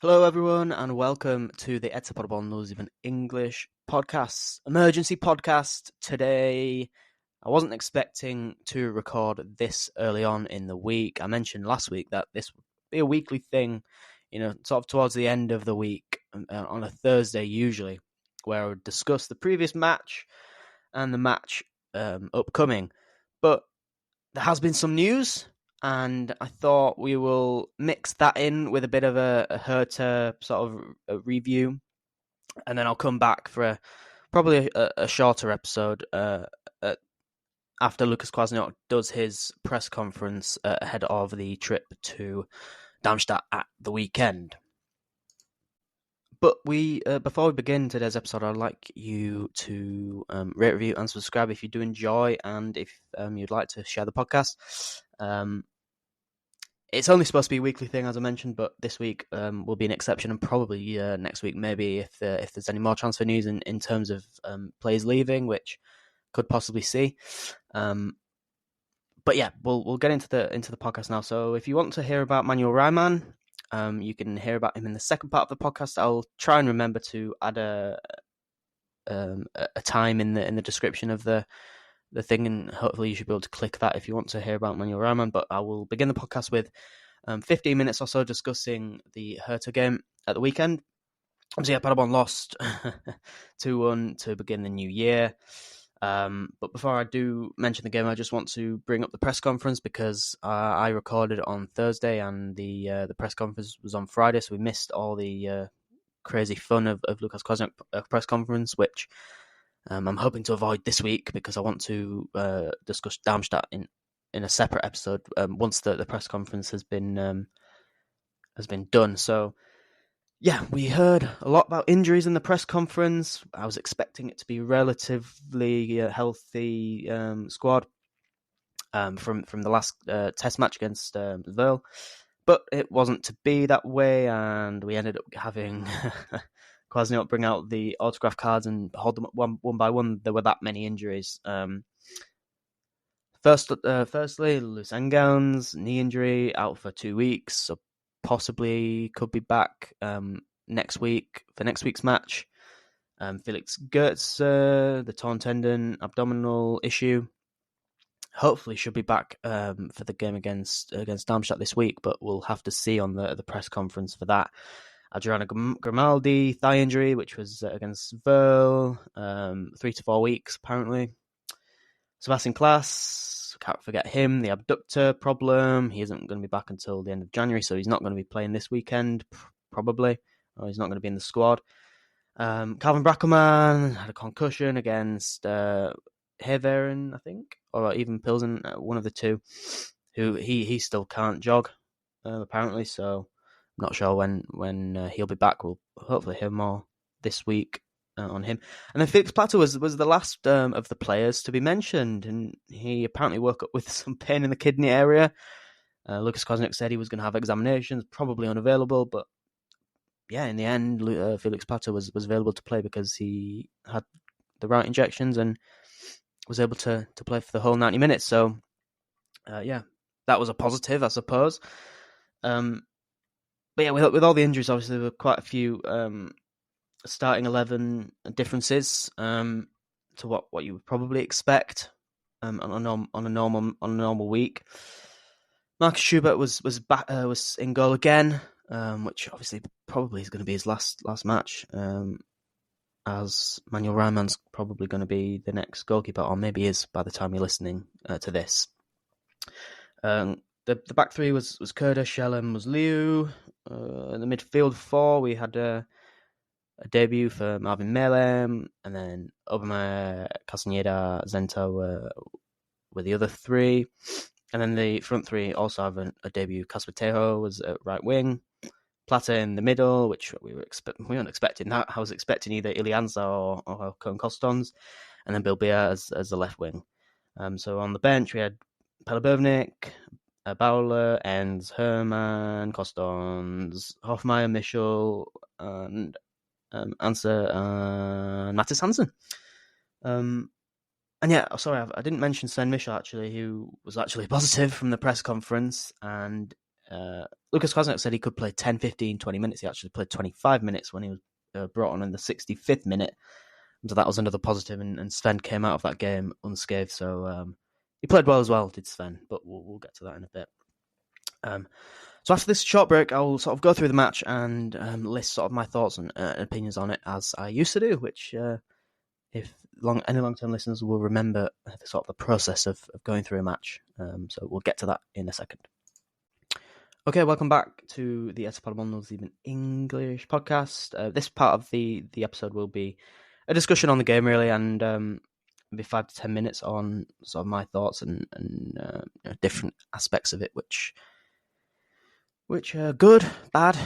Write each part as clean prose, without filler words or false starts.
Hello, everyone, and welcome to the Paderborn Knows Even English podcast, emergency podcast. Today, I wasn't expecting to record this early on in the week. I mentioned last week that this would be a weekly thing, sort of towards the end of the week, on a Thursday usually, where I would discuss the previous match and the match upcoming. But there has been some news, and I thought we will mix that in with a bit of a Hertha sort of a review, and then I'll come back for probably a shorter episode after Lucas Kwasniok does his press conference ahead of the trip to Darmstadt at the weekend. But before we begin today's episode, I'd like you to rate, review, and subscribe if you do enjoy, and if you'd like to share the podcast. It's only supposed to be a weekly thing, as I mentioned, but this week will be an exception, and probably next week, maybe if there's any more transfer news in terms of players leaving, which could possibly see. But yeah, we'll get into the podcast now. So if you want to hear about Manuel Riemann, you can hear about him in the second part of the podcast. I'll try and remember to add a time in the description of the thing, and hopefully you should be able to click that if you want to hear about Manuel Riemann. But I will begin the podcast with 15 minutes or so discussing the Hertha game at the weekend. Obviously, Paderborn lost 2-1 to begin the new year. But before I do mention the game, I just want to bring up the press conference, because I recorded on Thursday and the press conference was on Friday, so we missed all the crazy fun of Lucas Kwasniok press conference, which I'm hoping to avoid this week, because I want to discuss Darmstadt in a separate episode once the press conference has been done. So yeah, we heard a lot about injuries in the press conference. I was expecting it to be relatively healthy squad from the last test match against Zwolle, but it wasn't to be that way, and we ended up having Kwasniok bring out the autograph cards and hold them up one by one. There were that many injuries. Firstly, Luis Engels, knee injury, out for 2 weeks, so possibly could be back next week for next week's match. Felix Goetz, the torn tendon, abdominal issue, hopefully should be back for the game against Darmstadt this week, but we'll have to see on the press conference for that. Adriano Grimaldi, thigh injury, which was against Zwolle, 3 to 4 weeks apparently. Sebastian Klaas, can't forget him, the abductor problem. He isn't going to be back until the end of January, so he's not going to be playing this weekend, probably. Or he's not going to be in the squad. Calvin Brackelman had a concussion against Heverin, I think, or even Pilsen, one of the two, who he still can't jog, apparently, so I'm not sure when he'll be back. We'll hopefully hear more this week on him. And then Felix Platter was the last of the players to be mentioned, and he apparently woke up with some pain in the kidney area. Lucas Kwasniok said he was going to have examinations, probably unavailable, but yeah, in the end, Felix Platter was available to play because he had the right injections and was able to play for the whole 90 minutes. So yeah, that was a positive, I suppose. But yeah, with all the injuries, obviously there were quite a few starting 11 differences to what you would probably expect on a normal week. Marcus Schubert was in goal again, which obviously probably is going to be his last match, as Manuel Riemann's probably going to be the next goalkeeper, or maybe is by the time you're listening to this. The back three was Kerder, Schellem, was Liu. In the midfield four, we had a debut for Marvin Melem, and then Obermeier, Castaneda, Zento were the other three. And then the front three also have a debut. Casper Tejo was at right wing, Plata in the middle, which we weren't expecting that. I was expecting either Ilianza or Cohen Costons, and then Bill Beer as the left wing. So on the bench we had Pelabovnik, Bauer, Enz, Hermann, Costons, Hofmeier, Michel, and Anser and Mattis Hansen. And yeah, sorry, I didn't mention Sven Michel, actually, who was actually positive from the press conference, and Lucas Kwasniok said he could play 10, 15, 20 minutes. He actually played 25 minutes when he was brought on in the 65th minute. So that was another positive, and Sven came out of that game unscathed. So he played well as well, did Sven, but we'll get to that in a bit. So after this short break, I'll sort of go through the match and list sort of my thoughts and opinions on it as I used to do, which if any long-term listeners will remember the sort of the process of going through a match. So we'll get to that in a second. Okay, welcome back to the SC Paderborn Even English podcast. This part of the episode will be a discussion on the game, really, and maybe 5 to 10 minutes on sort of my thoughts and different aspects of it, which are good, bad,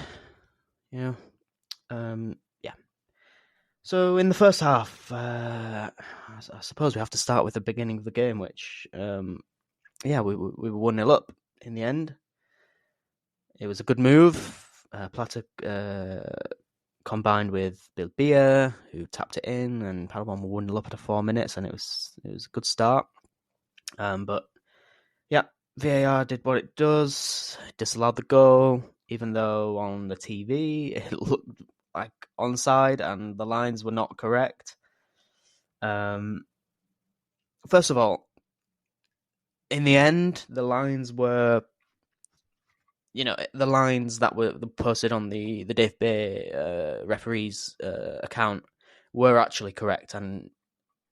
yeah. So in the first half, I suppose we have to start with the beginning of the game, which, we were 1-0 up in the end. It was a good move. Plata combined with Bill Beer, who tapped it in, and Paderborn were 1-0 up after 4 minutes, and it was a good start. But yeah, VAR did what it does. It disallowed the goal, even though on the TV it looked like onside and the lines were not correct. First of all, in the end, the lines were, the lines that were posted on the DFB referee's account were actually correct, and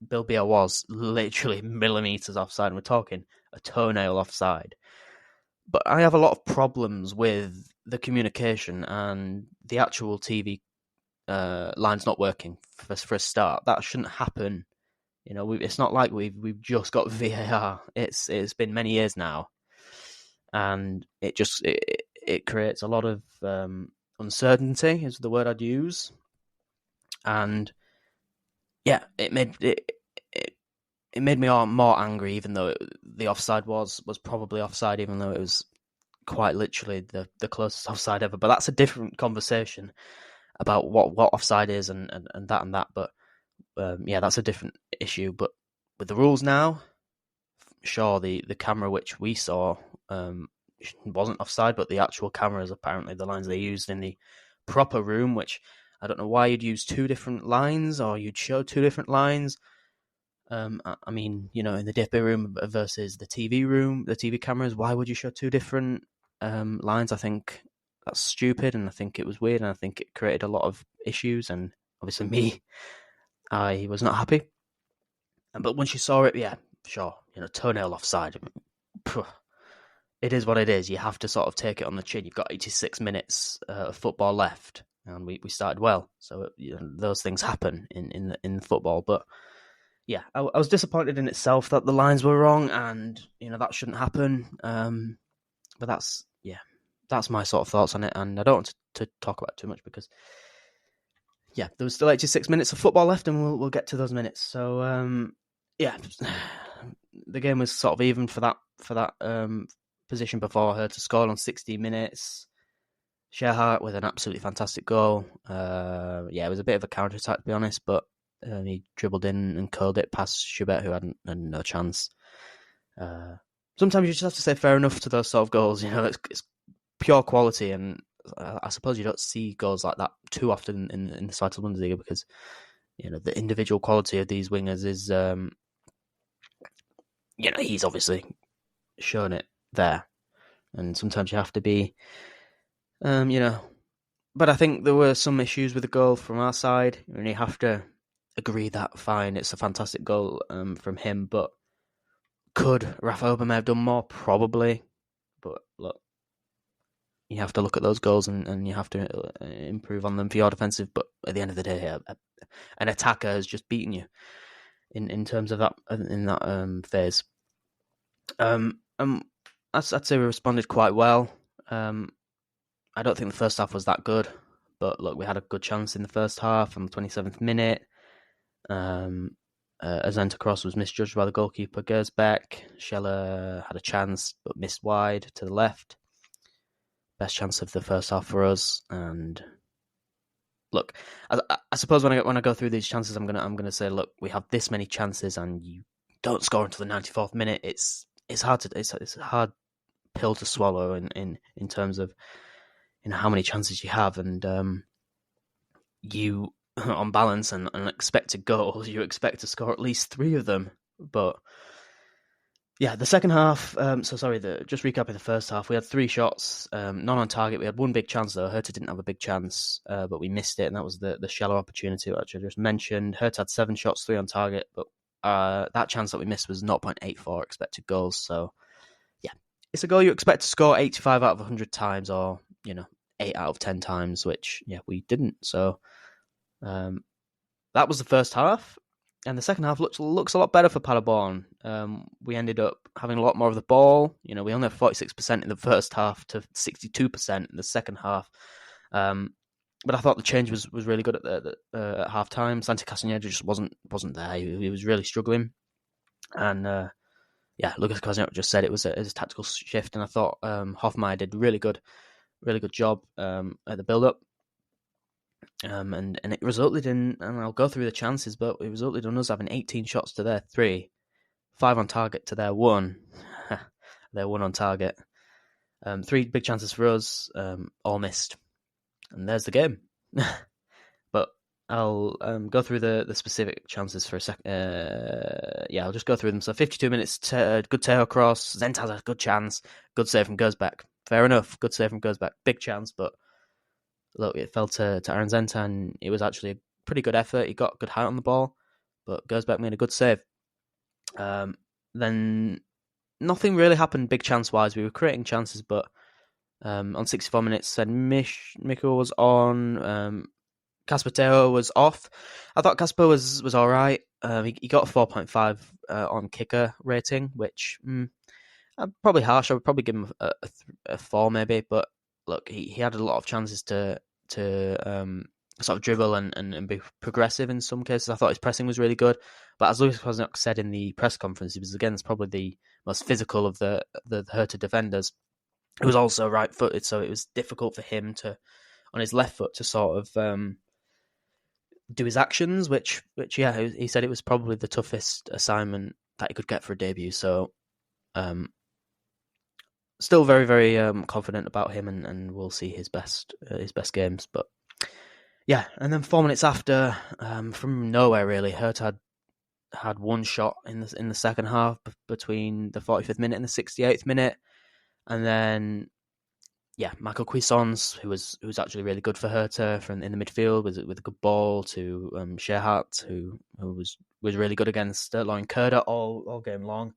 Bill Beer was literally millimetres offside. We're talking a toenail offside. But I have a lot of problems with the communication and the actual TV lines not working for a start. That shouldn't happen. It's not like we've just got VAR. It's been many years now, and it creates a lot of uncertainty is the word I'd use. And yeah, it made me more angry, even though the offside was probably offside, even though it was quite literally the closest offside ever. But that's a different conversation about what offside is and that. But that's a different issue. But with the rules now, sure, the camera which we saw wasn't offside, but the actual cameras, apparently the lines they used in the proper room, which I don't know why you'd use two different lines or you'd show two different lines. I mean, in the DFB room versus the TV room, the TV cameras, why would you show two different lines? I think that's stupid, and I think it was weird, and I think it created a lot of issues, and obviously I was not happy. But once you saw it, yeah, sure, toenail offside. It is what it is. You have to sort of take it on the chin. You've got 86 minutes of football left, and we started well. So those things happen in football. But yeah, I was disappointed in itself that the lines were wrong, and that shouldn't happen. But that's my sort of thoughts on it, and I don't want to talk about it too much because there was still 86 minutes of football left, and we'll get to those minutes. So the game was sort of even for that position before Hertha scored on 60 minutes. Scherhardt with an absolutely fantastic goal. It was a bit of a counter-attack, to be honest, but he dribbled in and curled it past Schubert, who had no chance. Sometimes you just have to say fair enough to those sort of goals. It's pure quality, and I suppose you don't see goals like that too often in the Zweite Bundesliga because the individual quality of these wingers is, he's obviously shown it there, and sometimes you have to be, But I think there were some issues with the goal from our side, and you have to agree that fine, it's a fantastic goal from him, but could Rafa Obermeier have done more? Probably, but look, you have to look at those goals and you have to improve on them for your defensive. But at the end of the day, an attacker has just beaten you in terms of that in that phase. I'd say we responded quite well. I don't think the first half was that good, but look, we had a good chance in the first half on the 27th minute. Azenta Cross was misjudged by the goalkeeper Gersbeck. Scheller had a chance but missed wide to the left. Best chance of the first half for us. And look, I suppose when I go through these chances, I'm gonna say, look, we have this many chances and you don't score until the 94th minute. It's a hard pill to swallow in terms of how many chances you have, and you on balance and expected goals, you expect to score at least 3 of them, but. Yeah, the second half. Just recapping the first half, we had 3 shots, none on target. We had 1 big chance though. Hertha didn't have a big chance, but we missed it, and that was the shallow opportunity which I just mentioned. Hertha had 7 shots, 3 on target, but that chance that we missed was 0.84 expected goals. So yeah, it's a goal you expect to score 85 out of 100 times, or 8 out of 10 times, which we didn't. So that was the first half. And the second half looks a lot better for Paderborn. We ended up having a lot more of the ball. We only had 46% in the first half to 62% in the second half. But I thought the change was really good at half time. Santi Castaneda just wasn't there. He was really struggling. And Lucas Kwasniok just said it was a tactical shift. And I thought Hofmeier did really good job at the build up. And it resulted in, and I'll go through the chances, but it resulted in us having 18 shots to their 3, 5 on target to their 1, their 1 on target. 3 big chances for us, all missed, and there's the game. But I'll go through the specific chances for a second. I'll just go through them. So 52 minutes, good tail cross. Zent has a good chance, good save from Gersbeck. Fair enough, good save from Gersbeck, big chance, but. Look, it fell to Aaron Zenta, and it was actually a pretty good effort. He got good height on the ball, but Gersbeck made a good save. Then nothing really happened big chance-wise. We were creating chances, but on 64 minutes, then Mikko was on, Kasper Teo was off. I thought Kasper was all right. He got a 4.5 on kicker rating, which probably harsh. I would probably give him a 4 maybe, but look, he had a lot of chances to sort of dribble and be progressive in some cases. I thought his pressing was really good, but as Lucas Kwasniok said in the press conference, he was against probably the most physical of the Hertha defenders. He was also right-footed, so it was difficult for him to, on his left foot, to sort of do his actions, which he said it was probably the toughest assignment that he could get for a debut. So still very, very confident about him, and we'll see his best games. But yeah, and then 4 minutes after, from nowhere really, Hertha had 1 shot in the second half between the 45th minute and the 68th minute, and then Michael Cuisance, who was actually really good for Hertha from in the midfield with a good ball to Scherhardt, who was really good against Lauren Kerder all game long.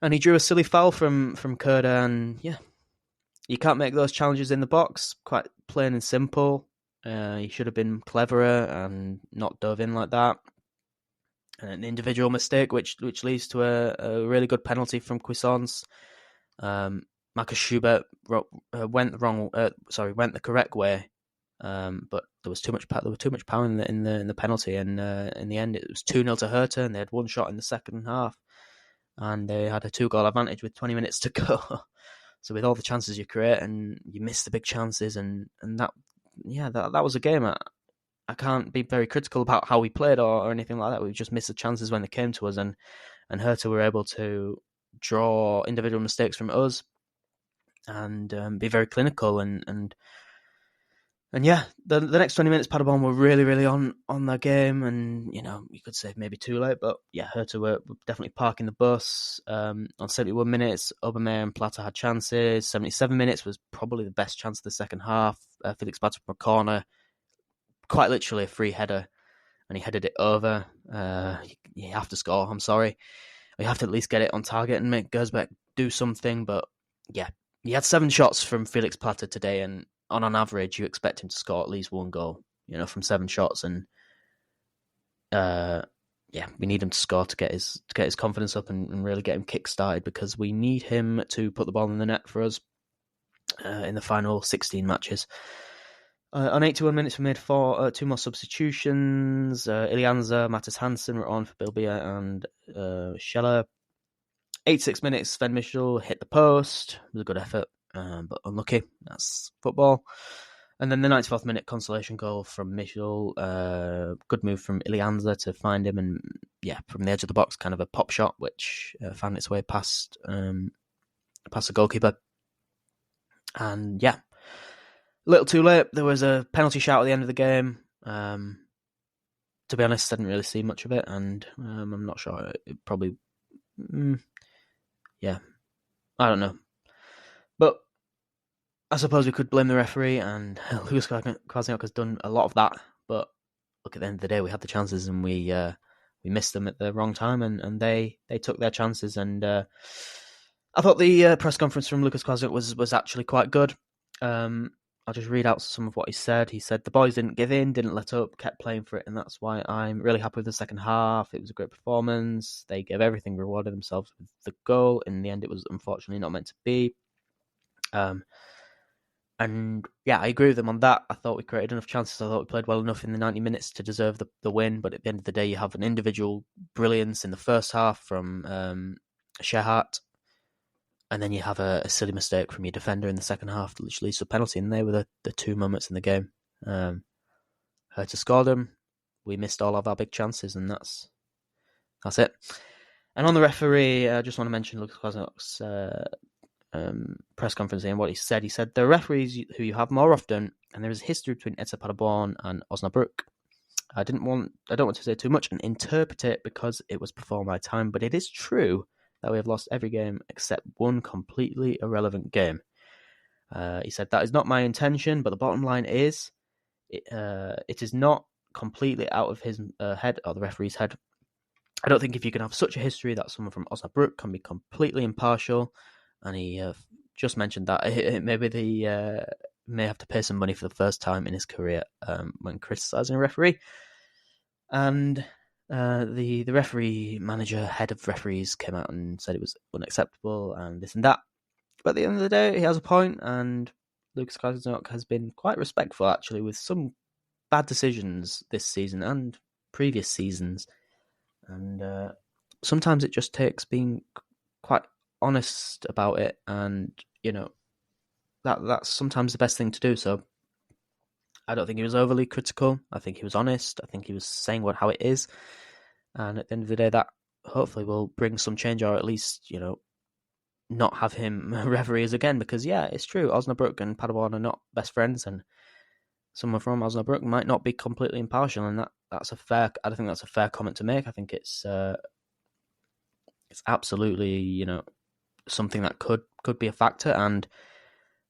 And he drew a silly foul from Kerder, and you can't make those challenges in the box. Quite plain and simple. He should have been cleverer and not dove in like that. And an individual mistake, which leads to a really good penalty from Cuisance. Marcus Schubert went the correct way, but there was too much power in the penalty, and in the end it was 2-0 to Hertha, and they had 1 shot in the second half. And they had a 2-goal advantage with 20 minutes to go. So with all the chances you create, and you miss the big chances, and that was a game. I can't be very critical about how we played or anything like that. We just missed the chances when they came to us, and Hertha were able to draw individual mistakes from us and be very clinical and the next 20 minutes, Paderborn were really, really on their game, and you could say maybe too late, but Hertha were definitely parking the bus. On 71 minutes, Obermeier and Plata had chances. 77 minutes was probably the best chance of the second half. Felix Plata from a corner, quite literally a free header, and he headed it over. You have to score. I'm sorry, you have to at least get it on target and make Gersbeck do something. But he had 7 shots from Felix Plata today, and on average, you expect him to score at least 1 goal, from 7 shots, and we need him to score to get his confidence up and really get him kick-started, because we need him to put the ball in the net for us in the final 16 matches. On 81 minutes, we made 2 more substitutions. Ilianza, Mattis Hansen were on for Bilbia and Scheller. 86 minutes, Sven Michel hit the post. It was a good effort. But unlucky. That's football. And then the 94th minute consolation goal from Michel. Good move from Ilianza to find him, and from the edge of the box, kind of a pop shot, which found its way past past the goalkeeper. And yeah, a little too late. There was a penalty shout at the end of the game. To be honest, I didn't really see much of it, and I'm not sure. It probably, yeah, I don't know. But I suppose we could blame the referee, and Lucas Kwasniok has done a lot of that. But look, at the end of the day, we had the chances, and we missed them at the wrong time, and they took their chances. And I thought the press conference from Lucas Kwasniok was actually quite good. I'll just read out some of what he said. He said, the boys didn't give in, didn't let up, kept playing for it, and that's why I'm really happy with the second half. It was a great performance. They gave everything, rewarded themselves with the goal. In the end, it was unfortunately not meant to be. And yeah, I agree with them on that. I thought we created enough chances. I thought we played well enough in the 90 minutes to deserve the win. But at the end of the day, you have an individual brilliance in the first half from Sherhart. And then you have a silly mistake from your defender in the second half that literally leads to a penalty. And they were the two moments in the game. Hertha scored them. We missed all of our big chances, and that's it. And on the referee, I just want to mention Lucas Kwasniok's press conference and what he said. He said, there are referees who you have more often, and there is a history between SC Paderborn and Osnabrück. I don't want to say too much and interpret it because it was before my time, but it is true that we have lost every game except one completely irrelevant game. He said, that is not my intention, but the bottom line is, it is not completely out of his head, or the referee's head. I don't think if you can have such a history that someone from Osnabrück can be completely impartial, and he just mentioned that maybe they may have to pay some money for the first time in his career when criticising a referee. And the referee manager, head of referees, came out and said it was unacceptable and this and that. But at the end of the day, he has a point, and Lucas Kwasniok has been quite respectful, actually, with some bad decisions this season and previous seasons. And sometimes it just takes being quite honest about it, and that's sometimes the best thing to do. So I don't think he was overly critical. I think he was honest. I think he was saying how it is, and at the end of the day, that hopefully will bring some change, or at least not have him referee us again. Because yeah, it's true, Osnabrück and Paderborn are not best friends, and someone from Osnabrück might not be completely impartial, and that's a fair. I don't think that's a fair comment to make. I think it's absolutely something that could be a factor. And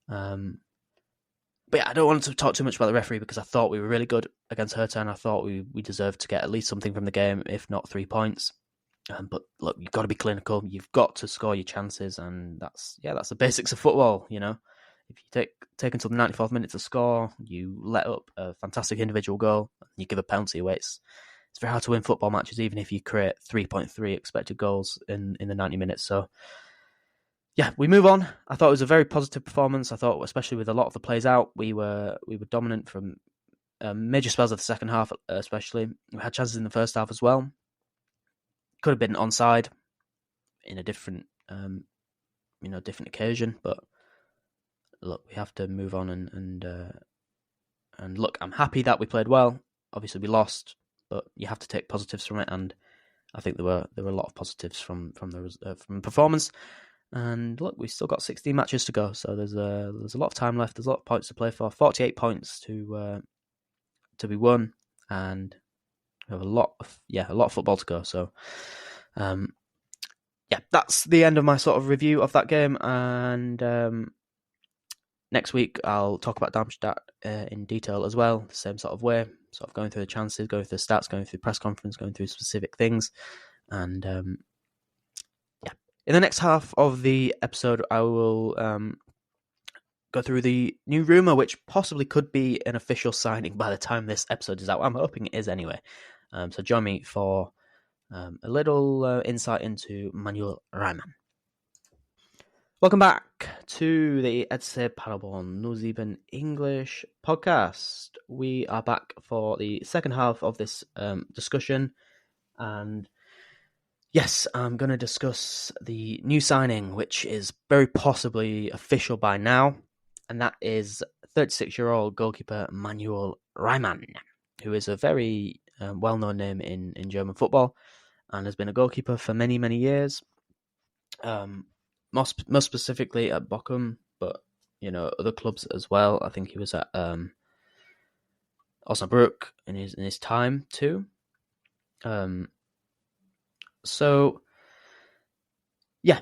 but yeah, I don't want to talk too much about the referee because I thought we were really good against Hertha, and I thought we deserved to get at least something from the game, if not 3 points. But look, you've got to be clinical. You've got to score your chances, and that's the basics of football. If you take until the 94th minute to score, you let up a fantastic individual goal, and you give a penalty away. It's very hard to win football matches, even if you create 3.3 expected goals in the 90 minutes. So yeah, we move on. I thought it was a very positive performance. I thought, especially with a lot of the plays out, we were dominant from major spells of the second half, especially. We had chances in the first half as well. Could have been onside in a different, different occasion. But look, we have to move on and look. I'm happy that we played well. Obviously, we lost, but you have to take positives from it, and I think there were a lot of positives from performance. And look, we've still got 16 matches to go, so there's a lot of time left. There's a lot of points to play for. 48 points to be won, and we have a lot of football to go. So, that's the end of my sort of review of that game. And next week I'll talk about Darmstadt in detail as well, the same sort of way, sort of going through the chances, going through the stats, going through the press conference, going through specific things, and in the next half of the episode, I will go through the new rumour, which possibly could be an official signing by the time this episode is out. I'm hoping it is anyway. So join me for a little insight into Manuel Riemann. Welcome back to the SC Paderborn 07 English podcast. We are back for the second half of this discussion, and yes, I'm going to discuss the new signing, which is very possibly official by now, and that is 36-year-old goalkeeper Manuel Riemann, who is a very well-known name in German football and has been a goalkeeper for many, many years. most specifically at Bochum, but other clubs as well. I think he was at Osnabrück in his time too. So yeah,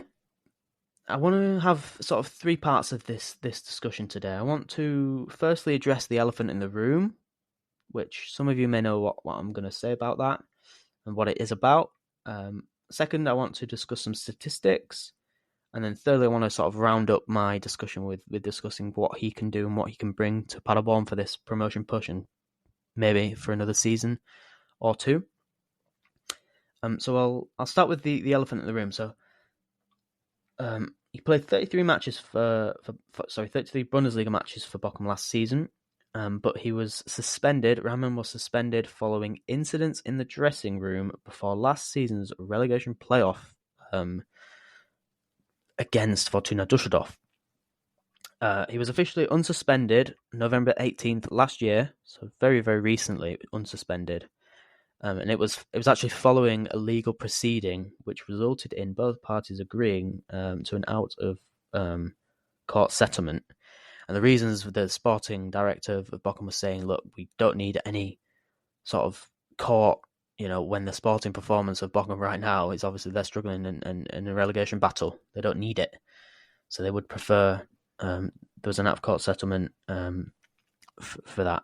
I want to have sort of three parts of this discussion today. I want to firstly address the elephant in the room, which some of you may know what I'm going to say about that and what it is about. Second, I want to discuss some statistics. And then thirdly, I want to sort of round up my discussion with discussing what he can do and what he can bring to Paderborn for this promotion push and maybe for another season or two. So I'll start with the elephant in the room. So he played 33 matches for 33 Bundesliga matches for Bochum last season. But he was suspended. Riemann was suspended following incidents in the dressing room before last season's relegation playoff against Fortuna Düsseldorf. He was officially unsuspended November 18th last year, so very, very recently unsuspended. And it was actually following a legal proceeding which resulted in both parties agreeing to an out of court settlement. And the reasons the sporting director of Bochum was saying, look, we don't need any sort of court, when the sporting performance of Bochum right now is obviously they're struggling in a relegation battle. They don't need it. So they would prefer there was an out-of-court settlement for that.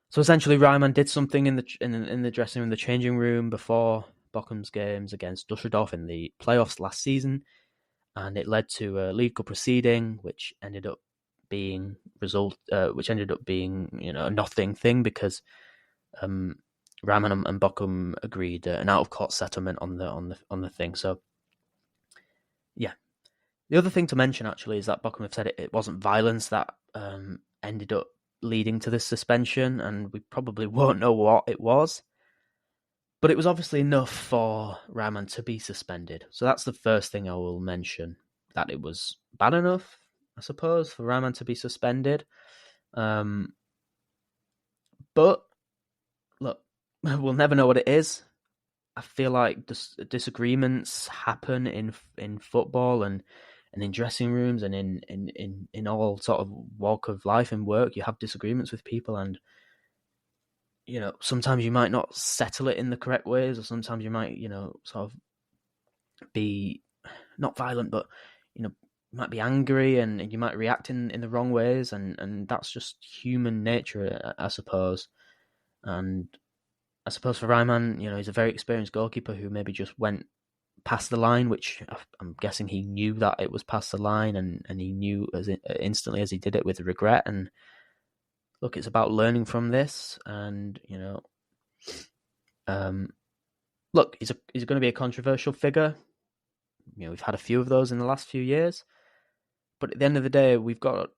So essentially, Riemann did something in the dressing room, the changing room before Bochum's games against Düsseldorf in the playoffs last season, and it led to a legal proceeding, which ended up being a nothing thing because Riemann and Bochum agreed an out-of-court settlement on the thing. So yeah. The other thing to mention, actually, is that Bochum have said it wasn't violence that ended up leading to this suspension, and we probably won't know what it was. But it was obviously enough for Riemann to be suspended. So that's the first thing I will mention, that it was bad enough, I suppose, for Riemann to be suspended. But, look, we'll never know what it is. I feel like disagreements happen in football and in dressing rooms and in all sort of walk of life and work. You have disagreements with people, and sometimes you might not settle it in the correct ways, or sometimes you might sort of be not violent, but you might be angry and you might react in the wrong ways, and that's just human nature, I suppose. And I suppose for Riemann, he's a very experienced goalkeeper who maybe just went past the line, which I'm guessing he knew that it was past the line, and he knew instantly as he did it with regret. And look, it's about learning from this, and look, he's going to be a controversial figure. We've had a few of those in the last few years, but at the end of the day, we've got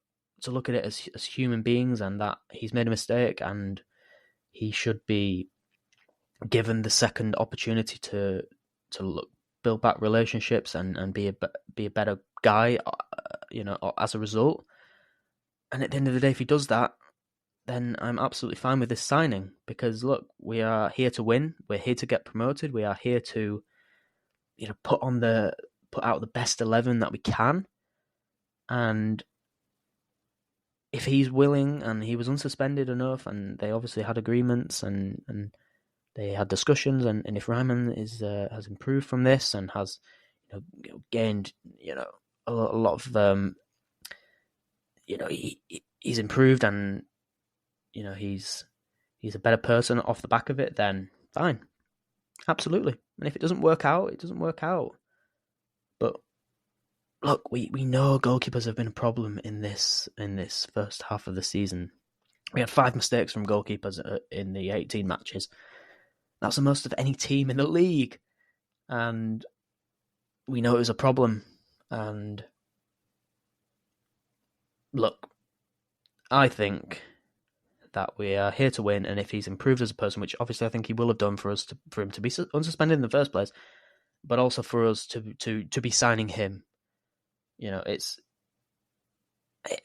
to look at it as human beings, and that he's made a mistake, and he should be given the second opportunity to build back relationships and be a better guy, as a result. And at the end of the day, if he does that, then I'm absolutely fine with this signing, because look, we are here to win. We're here to get promoted. We are here to, put out the best 11 that we can. And if he's willing, and he was unsuspended enough, and they obviously had agreements and they had discussions, and if Riemann has improved from this and has gained a lot of he's improved, and he's a better person off the back of it, then fine, absolutely. And if it doesn't work out, it doesn't work out. But look, we know goalkeepers have been a problem in this first half of the season. We had 5 mistakes from goalkeepers in the 18 matches. That's the most of any team in the league. And we know it was a problem. And look, I think that we are here to win, and if he's improved as a person, which obviously I think he will have done for him to be unsuspended in the first place, but also for us to be signing him.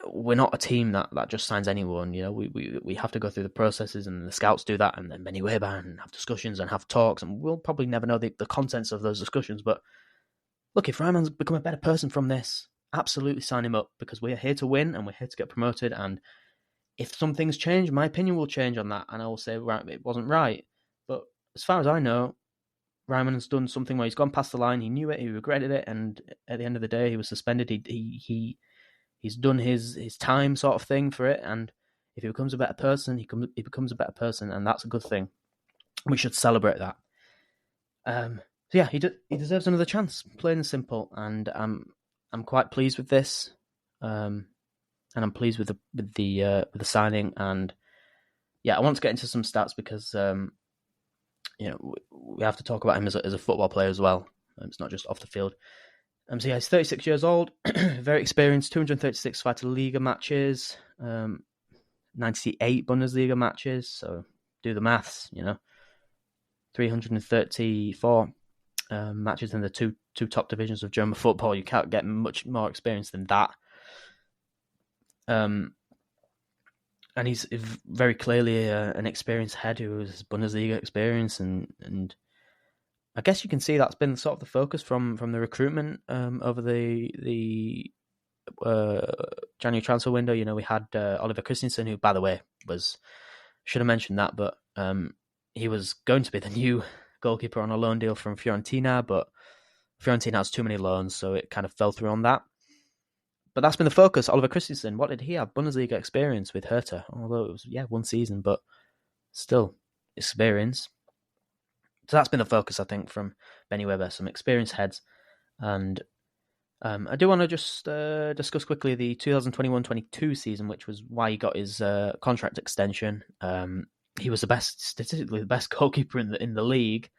We're not a team that just signs anyone. We have to go through the processes, and the scouts do that, and then Benny Weber and have discussions and have talks, and we'll probably never know the contents of those discussions. But look, if Ryman's become a better person from this, absolutely sign him up, because we're here to win and we're here to get promoted. And if some things change, my opinion will change on that, and I will say, right, it wasn't right. But as far as I know, Ryman has done something where he's gone past the line. He knew it. He regretted it, and at the end of the day, he was suspended. He's done his time, sort of thing, for it. And if he becomes a better person, he becomes a better person, and that's a good thing. We should celebrate that. So yeah, he deserves another chance, plain and simple. And I'm quite pleased with this, and I'm pleased with the signing. And yeah, I want to get into some stats because we have to talk about him as a football player as well. It's not just off the field. So yeah, he's 36 years old, very experienced, 236 Zweite Liga matches, 98 Bundesliga matches. So do the maths, 334 matches in the two top divisions of German football. You can't get much more experience than that. And he's very clearly an experienced head who has Bundesliga experience, and I guess you can see that's been sort of the focus from the recruitment over the January transfer window. We had Oliver Christensen, who, by the way, should have mentioned that, but he was going to be the new goalkeeper on a loan deal from Fiorentina, but Fiorentina has too many loans, so it kind of fell through on that. But that's been the focus. Oliver Christensen, what did he have? Bundesliga experience with Hertha, although it was, one season, but still experience. So that's been the focus, I think, from Benny Weber, some experienced heads. And I do want to just discuss quickly the 2021-22 season, which was why he got his contract extension. He was statistically the best goalkeeper in the league.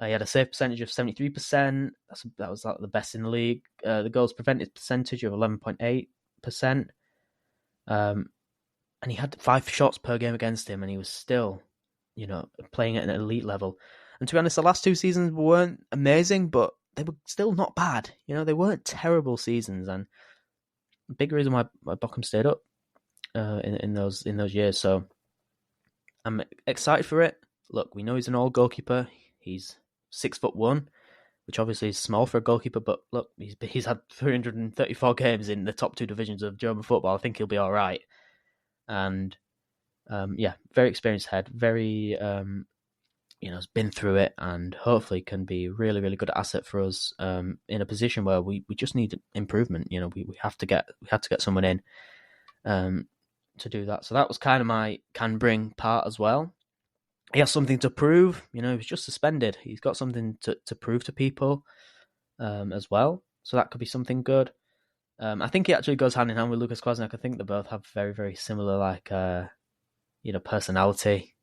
He had a save percentage of 73%. That was like the best in the league. The goals prevented percentage of 11.8%. And he had 5 shots per game against him, and he was still, playing at an elite level. And to be honest, the last 2 seasons weren't amazing, but they were still not bad. They weren't terrible seasons, and a big reason why Bochum stayed up in those years. So I'm excited for it. Look, we know he's an old goalkeeper. He's 6'1", which obviously is small for a goalkeeper, but look, he's had 334 games in the top 2 divisions of German football. I think he'll be all right. And very experienced head, very has been through it, and hopefully can be really, really good asset for us in a position where we just need improvement. We have to get someone in to do that. So that was kind of my can bring part as well. He has something to prove. He was just suspended. He's got something to prove to people as well. So that could be something good. I think he actually goes hand in hand with Lucas Kwasniak. I think they both have very, very similar personality.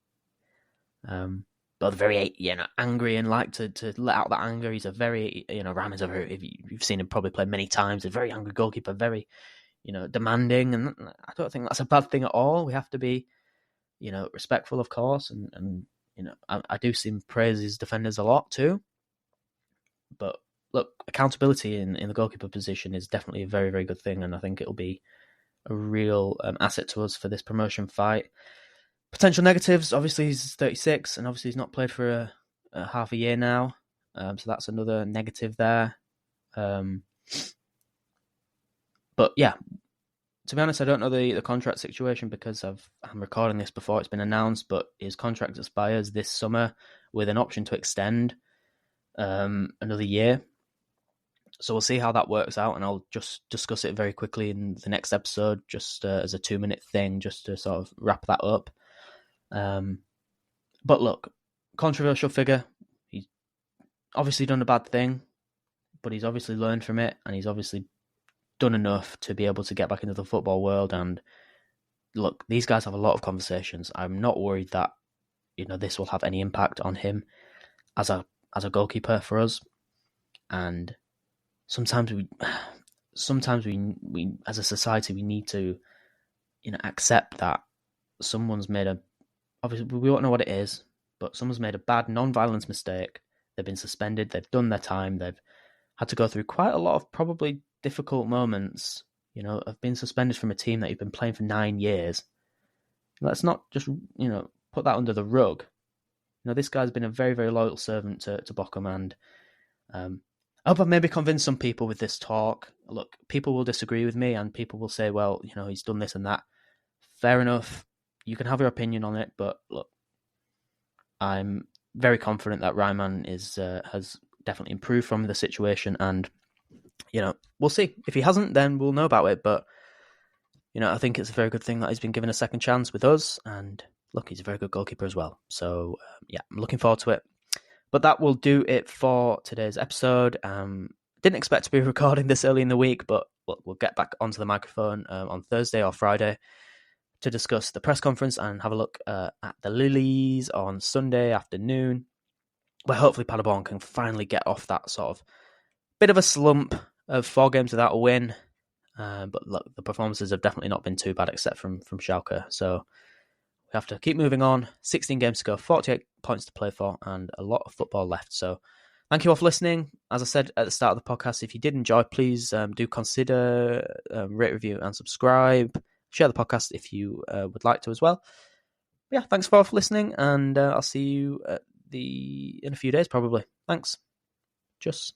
Both very angry and like to let out that anger. He's a very Ramon's if you've seen him probably play many times, a very angry goalkeeper, very demanding, and I don't think that's a bad thing at all. We have to be respectful, of course, and I do see him praise his defenders a lot too. But look, accountability in the goalkeeper position is definitely a very, very good thing, and I think it'll be a real asset to us for this promotion fight. Potential negatives, obviously he's 36, and obviously he's not played for a half a year now, so that's another negative there. But yeah, to be honest, I don't know the contract situation because I'm recording this before it's been announced, but his contract expires this summer with an option to extend another year. So we'll see how that works out, and I'll just discuss it very quickly in the next episode, just as a 2-minute thing, just to sort of wrap that up. But look, controversial figure. He's obviously done a bad thing, but he's obviously learned from it, and he's obviously done enough to be able to get back into the football world. And look, these guys have a lot of conversations. I'm not worried that this will have any impact on him as a goalkeeper for us. And sometimes we as a society, we need to accept that someone's made obviously we won't know what it is, but someone's made a bad non-violence mistake. They've been suspended. They've done their time. They've had to go through quite a lot of probably difficult moments. Have been suspended from a team that you've been playing for 9 years. Let's not just put that under the rug. This guy's been a very, very loyal servant to Bochum, and I hope I've maybe convinced some people with this talk. Look, people will disagree with me and people will say, well, he's done this and that. Fair enough. You can have your opinion on it, but look, I'm very confident that Riemann has definitely improved from the situation, and we'll see. If he hasn't, then we'll know about it. But I think it's a very good thing that he's been given a second chance with us, and look, he's a very good goalkeeper as well. So yeah, I'm looking forward to it. But that will do it for today's episode. Didn't expect to be recording this early in the week, but we'll get back onto the microphone on Thursday or Friday to discuss the press conference and have a look at the Lilies on Sunday afternoon, where hopefully Paderborn can finally get off that sort of bit of a slump of 4 games without a win. But look, the performances have definitely not been too bad, except from Schalke. So we have to keep moving on. 16 games to go, 48 points to play for, and a lot of football left. So thank you all for listening. As I said at the start of the podcast, if you did enjoy, please do consider rate, review, and subscribe. Share the podcast if you would like to as well. But yeah, thanks for listening, and I'll see you in a few days probably. Thanks. Just.